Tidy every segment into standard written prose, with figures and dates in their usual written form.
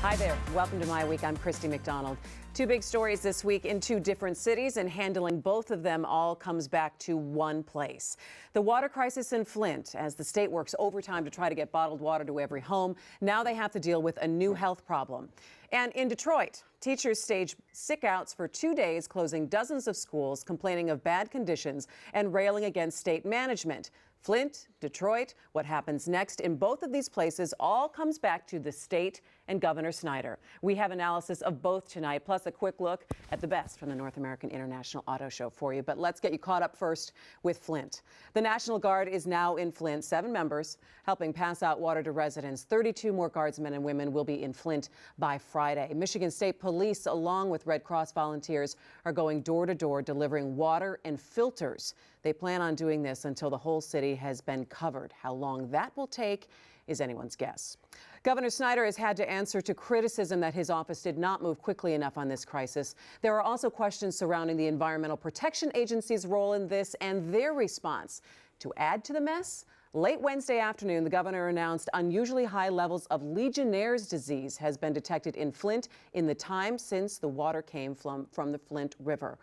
Hi there. Welcome to MiWeek. I'm Christy McDonald. Two big stories this week in two different cities, and handling both of them all comes back to one place. The water crisis in Flint, as the state works overtime to try to get bottled water to every home. Now they have to deal with a new health problem. And in Detroit, teachers staged sick outs for 2 days, closing dozens of schools, complaining of bad conditions and railing against state management. Flint, Detroit, what happens next in both of these places all comes back to the state and Governor Snyder. We have analysis of both tonight, plus a quick look at the best from the North American International Auto Show for you. But let's get you caught up first with Flint. The National Guard is now in Flint, 7 members helping pass out water to residents. 32 more guardsmen and women will be in Flint by Friday. Michigan State Police, along with Red Cross volunteers, are going door to door delivering water and filters. They plan on doing this until the whole city has been covered. How long that will take is anyone's guess. Governor Snyder has had to answer to criticism that his office did not move quickly enough on this crisis. There are also questions surrounding the Environmental Protection Agency's role in this and their response. To add to the mess, late Wednesday afternoon, the governor announced unusually high levels of Legionnaire's disease has been detected in Flint in the time since the water came from the Flint River.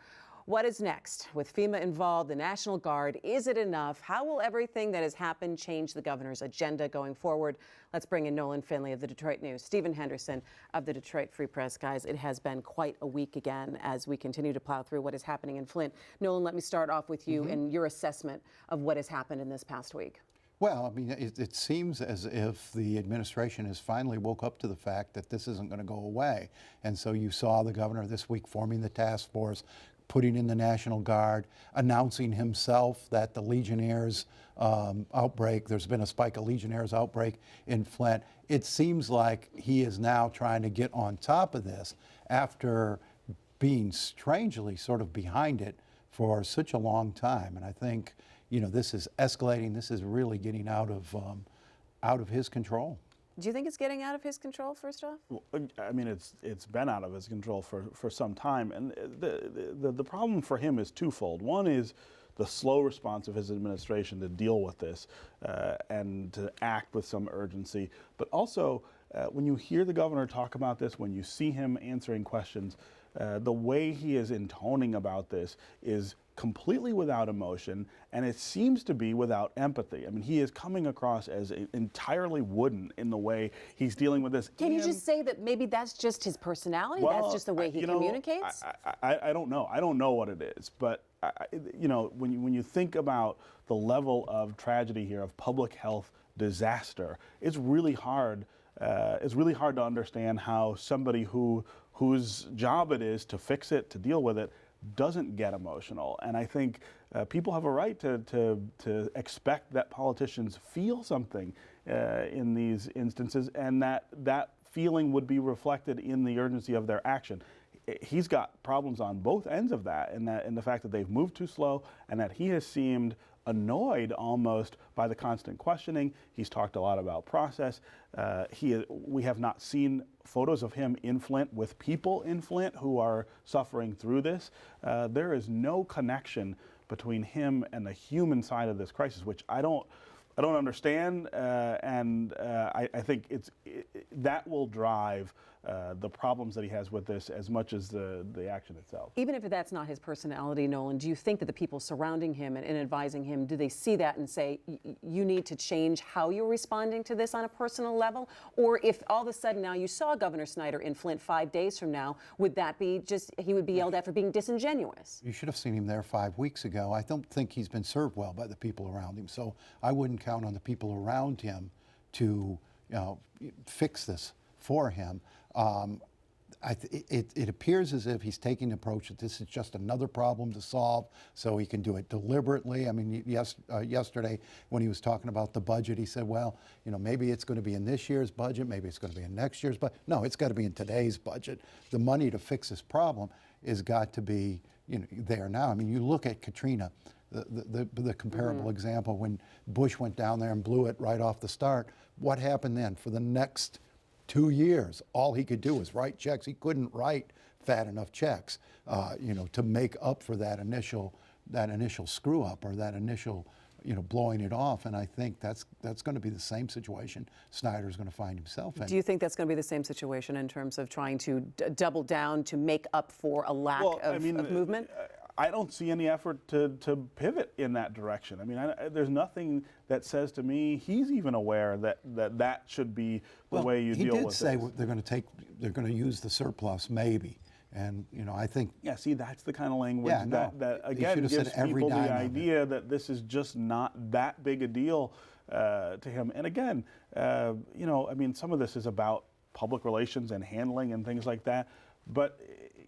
What is next? With FEMA involved, the National Guard, is it enough? How will everything that has happened change the governor's agenda going forward? Let's bring in Nolan Finley of the Detroit News, Stephen Henderson of the Detroit Free Press. Guys, it has been quite a week again as we continue to plow through what is happening in Flint. Nolan, let me start off with you and your assessment of what has happened in this past week. Well, I mean, it seems as if the administration has finally woke up to the fact that this isn't going to go away. And so you saw the governor this week forming the task force, putting in the National Guard, announcing himself that the Legionnaires outbreak, there's been a spike of Legionnaires outbreak in Flint. It seems like he is now trying to get on top of this after being strangely sort of behind it for such a long time. And I think, you know, this is escalating. This is really getting out of his control. Do you think it's getting out of his control, first off? Well, I mean, it's been out of his control for some time. And the problem for him is twofold. One is the slow response of his administration to deal with this and to act with some urgency. But also, when you hear the governor talk about this, when you see him answering questions, the way he is intoning about this is completely without emotion, and it seems to be without empathy. I mean, he is coming across as entirely wooden in the way he's dealing with this. Can you just say that maybe that's just his personality? Well, that's just the way he communicates? I don't know. I don't know what it is, but you know, when you think about the level of tragedy here, of public health disaster, it's really hard. It's really hard to understand how somebody whose job it is to fix it, to deal with it, doesn't get emotional. And I think people have a right to expect that politicians feel something in these instances, and that feeling would be reflected in the urgency of their action. He's got problems on both ends of that, in the fact that they've moved too slow and that he has seemed annoyed almost by the constant questioning. He's talked a lot about process. We have not seen photos of him in Flint with people in Flint who are suffering through this. There is no connection between him and the human side of this crisis, which I don't understand, and I think that will drive the problems that he has with this as much as the action itself. Even if that's not his personality, Nolan, do you think that the people surrounding him and advising him, do they see that and say, you need to change how you're responding to this on a personal level? Or if all of a sudden now you saw Governor Snyder in Flint 5 days from now, would that be just, he would be yelled at for being disingenuous? You should have seen him there 5 weeks ago. I don't think he's been served well by the people around him. So I wouldn't count on the people around him to, fix this for him. It appears as if he's taking the approach that this is just another problem to solve, so he can do it deliberately. I mean, yesterday when he was talking about the budget, he said, well, maybe it's going to be in this year's budget, maybe it's going to be in next year's budget. No, it's got to be in today's budget. The money to fix this problem has got to be there now. I mean, you look at Katrina, the comparable example, when Bush went down there and blew it right off the start. What happened then? For the next 2 years, all he could do was write checks. He couldn't write fat enough checks, to make up for that initial screw up or that initial blowing it off. And I think that's going to be the same situation Snyder's going to find himself in. Do you think that's going to be the same situation in terms of trying to double down to make up for a lack of movement? I don't see any effort to pivot in that direction. I mean, there's nothing that says to me he's even aware that should be the way you deal with this. He did say they're going to use the surplus maybe. And, I think... Yeah, see, that's the kind of language that again, gives people the idea that this is just not that big a deal to him. And again, I mean, some of this is about public relations and handling and things like that. But,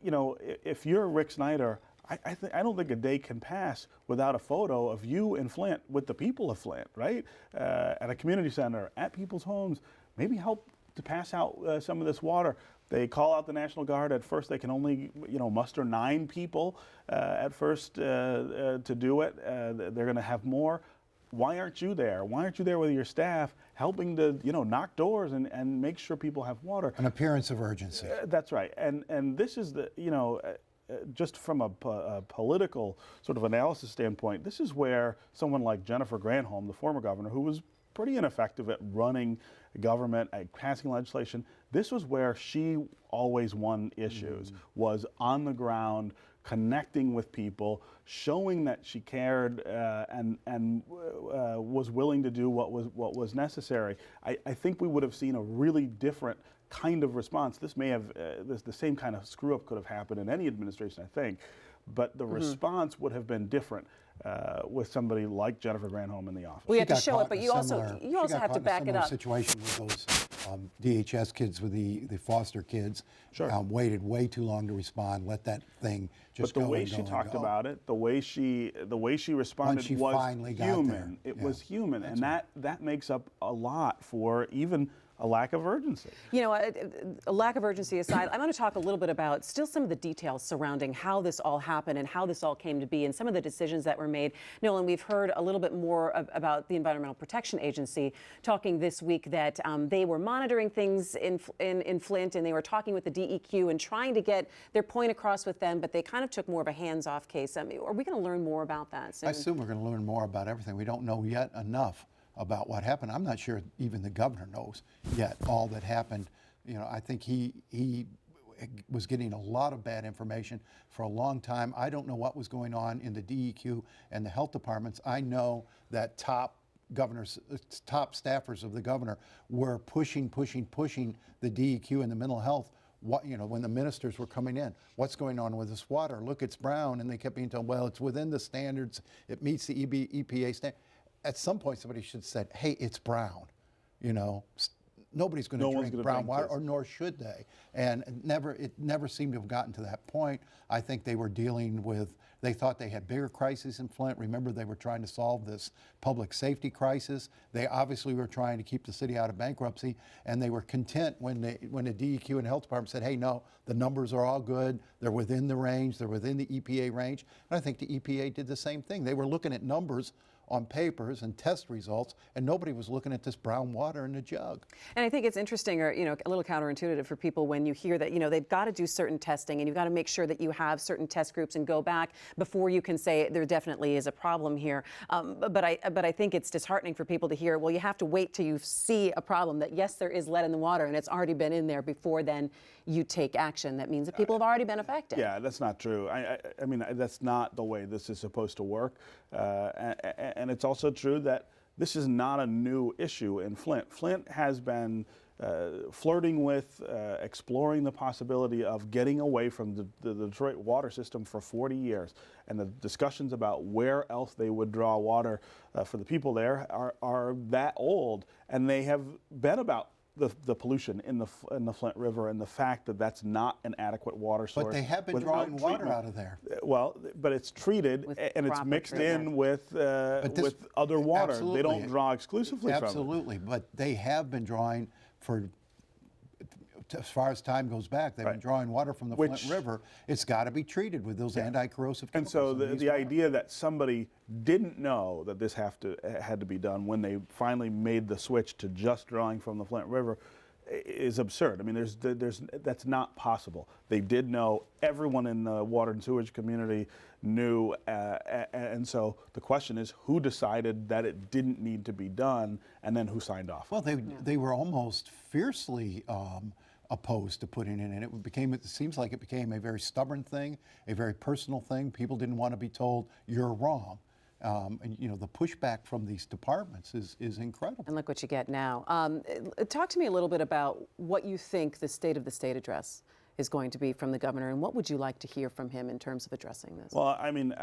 if you're Rick Snyder, I don't think a day can pass without a photo of you in Flint with the people of Flint, right? At a community center, at people's homes, maybe help to pass out some of this water. They call out the National Guard. At first, they can only, muster 9 people at first to do it. They're going to have more. Why aren't you there? Why aren't you there with your staff helping to, knock doors and make sure people have water? An appearance of urgency. That's right. And this is the, just from a political sort of analysis standpoint, this is where someone like Jennifer Granholm, the former governor, who was pretty ineffective at running government, at passing legislation, this was where she always won issues, was on the ground, connecting with people, showing that she cared and was willing to do what was necessary. I think we would have seen a really different kind of response. This may have, the same kind of screw up could have happened in any administration, I think, but the response would have been different with somebody like Jennifer Granholm in the office. We have to show it, but you also have to back it up. Situation with those DHS kids, with the foster kids, waited way too long to respond. Let that thing just go. But the way she talked about it, the way she responded was human. It was human, and that makes up a lot for even a lack of urgency. A lack of urgency aside, I want to talk a little bit about still some of the details surrounding how this all happened and how this all came to be and some of the decisions that were made. Nolan, we've heard a little bit more about the Environmental Protection Agency talking this week that they were monitoring things in Flint, and they were talking with the DEQ and trying to get their point across with them, but they kind of took more of a hands-off case. I mean, are we going to learn more about that soon? I assume we're going to learn more about everything. We don't know yet enough about what happened. I'm not sure even the governor knows yet all that happened. I think he was getting a lot of bad information for a long time. I don't know what was going on in the DEQ and the health departments. I know that top staffers of the governor were pushing the DEQ and the mental health. When the ministers were coming in, what's going on with this water? Look, it's brown. And they kept being told, well, it's within the standards. It meets the EPA standard. At some point, somebody should have said, hey, it's brown. Nobody's going to drink brown water, or nor should they. And it never seemed to have gotten to that point. I think they were dealing with, they thought they had bigger crises in Flint. Remember, they were trying to solve this public safety crisis. They obviously were trying to keep the city out of bankruptcy, and they were content when the DEQ and health department said, hey, no, the numbers are all good. They're within the range. They're within the EPA range. And I think the EPA did the same thing. They were looking at numbers on papers and test results, and nobody was looking at this brown water in the jug. And I think it's interesting, or a little counterintuitive for people when you hear that they've got to do certain testing, and you've got to make sure that you have certain test groups and go back before you can say there definitely is a problem here. But I think it's disheartening for people to hear, well, you have to wait till you see a problem, that yes, there is lead in the water and it's already been in there before then you take action. That means that people have already been affected. Yeah, that's not true. I mean, that's not the way this is supposed to work. And it's also true that this is not a new issue in Flint. Flint has been flirting with, exploring the possibility of getting away from the Detroit water system for 40 years. And the discussions about where else they would draw water for the people there are that old. And they have been about the pollution in the Flint River and the fact that that's not an adequate water source. But they have been drawing water out of there. Well, but it's treated and it's mixed in with other water. They don't draw exclusively from it. Absolutely, but they have been drawing for, as far as time goes back, they've been drawing water from the Flint River. It's got to be treated with those anti-corrosive chemicals. And so the idea that somebody didn't know that this had to be done when they finally made the switch to just drawing from the Flint River, is absurd. I mean, that's not possible. They did know. Everyone in the water and sewage community knew, and so the question is, who decided that it didn't need to be done, and then who signed off? Well, they were almost fiercely opposed to putting it in. It seems like it became a very stubborn thing, a very personal thing. People didn't want to be told you're wrong. And you know, the pushback from these departments is incredible. And look what you get now. Talk to me a little bit about what you think the State of the State address is going to be from the governor, and what would you like to hear from him in terms of addressing this? Well, I mean,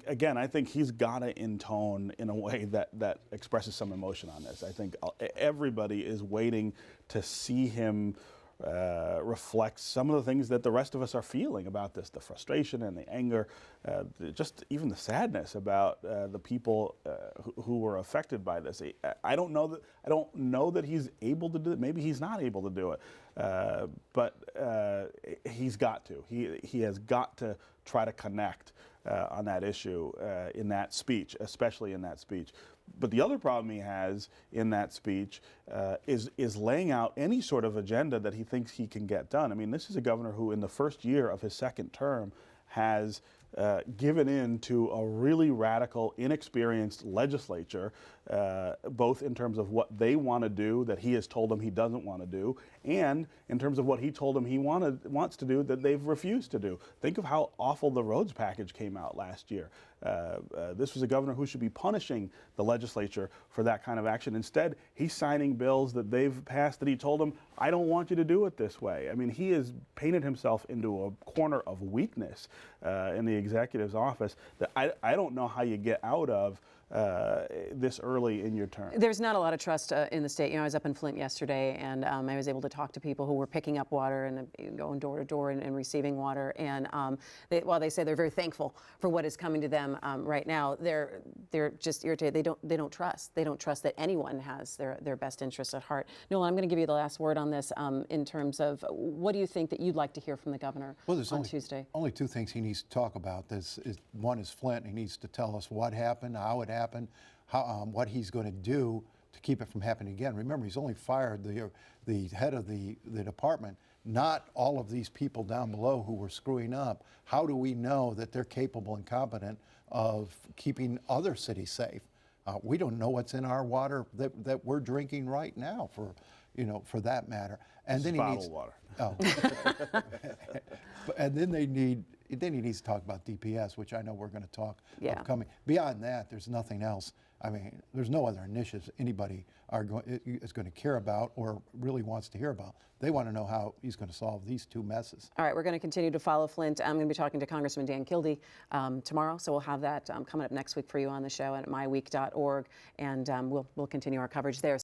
again, I think he's got to intone in a way that expresses some emotion on this. I think everybody is waiting to see him reflect some of the things that the rest of us are feeling about this, the frustration and the anger, just even the sadness about the people who were affected by this. I don't know that he's able to do it. Maybe he's not able to do it, but he's got to. He has got to try to connect on that issue in that speech, especially in that speech. But the other problem he has in that speech is laying out any sort of agenda that he thinks he can get done. I mean, this is a governor who in the first year of his second term has given in to a really radical, inexperienced legislature, both in terms of what they want to do that he has told them he doesn't want to do, and in terms of what he told them he wants to do that they've refused to do. Think of how awful the roads package came out last year. This was a governor who should be punishing the legislature for that kind of action. Instead, he's signing bills that they've passed that he told them, I don't want you to do it this way. I mean, he has painted himself into a corner of weakness in the executive's office that I don't know how you get out of this early in your term. There's not a lot of trust in the state. You know, I was up in Flint yesterday, and I was able to talk to people who were picking up water and going door to door and receiving water. And while they say they're very thankful for what is coming to them right now, they're just irritated. They don't trust. They don't trust that anyone has their best interests at heart. Noel, I'm going to give you the last word on this in terms of what do you think that you'd like to hear from the governor on Tuesday? Only two things he needs to talk about. One is Flint. He needs to tell us what happened, how it happened, what he's going to do to keep it from happening again. Remember, he's only fired the head of the department, not all of these people down below who were screwing up. How do we know that they're capable and competent of keeping other cities safe? We don't know what's in our water that we're drinking right now, for that matter. And then he needs water. Oh. And then he needs to talk about DPS, which I know we're going to talk upcoming. Beyond that, there's nothing else. I mean, there's no other initiatives anybody is going to care about or really wants to hear about. They want to know how he's going to solve these two messes. All right, we're going to continue to follow Flint. I'm going to be talking to Congressman Dan Kildee tomorrow, so we'll have that coming up next week for you on the show and at MiWeek.org, and we'll continue our coverage there.